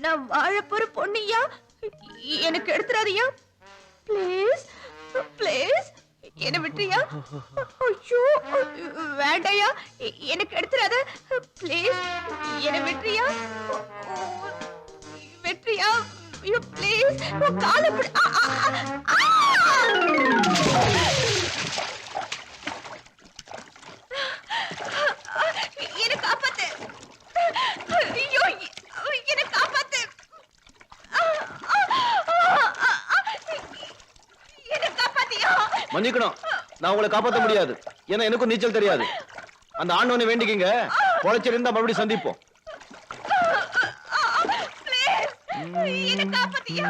நான் வாழப்போற பொண்ணியா, எனக்கு எடுத்துறாதியா please please, என்ன விட்டுறியா? ஐயோ வேண்டாயா, எனக்கு எடுத்துறாத ப்ளீஸ், என்ன விட்டுறியா? விட்டுறியா? ஐயோ ப்ளீஸ், காலை பிடி. என்ன காப்பாத்து. ஐயோ என்ன காப்பாத்து. என்ன காப்பாத்தியா? மன்னிக்கணும், நான் உங்களை காப்பாற்ற முடியாது. ஏன்னா எனக்கும் நீச்சல் தெரியாது. அந்த ஆண்டவனை வேண்டிக்கிங்க, பொழைச்சிருந்தா மறுபடியும் சந்திப்போம். என்ன காப்பாத்தியா?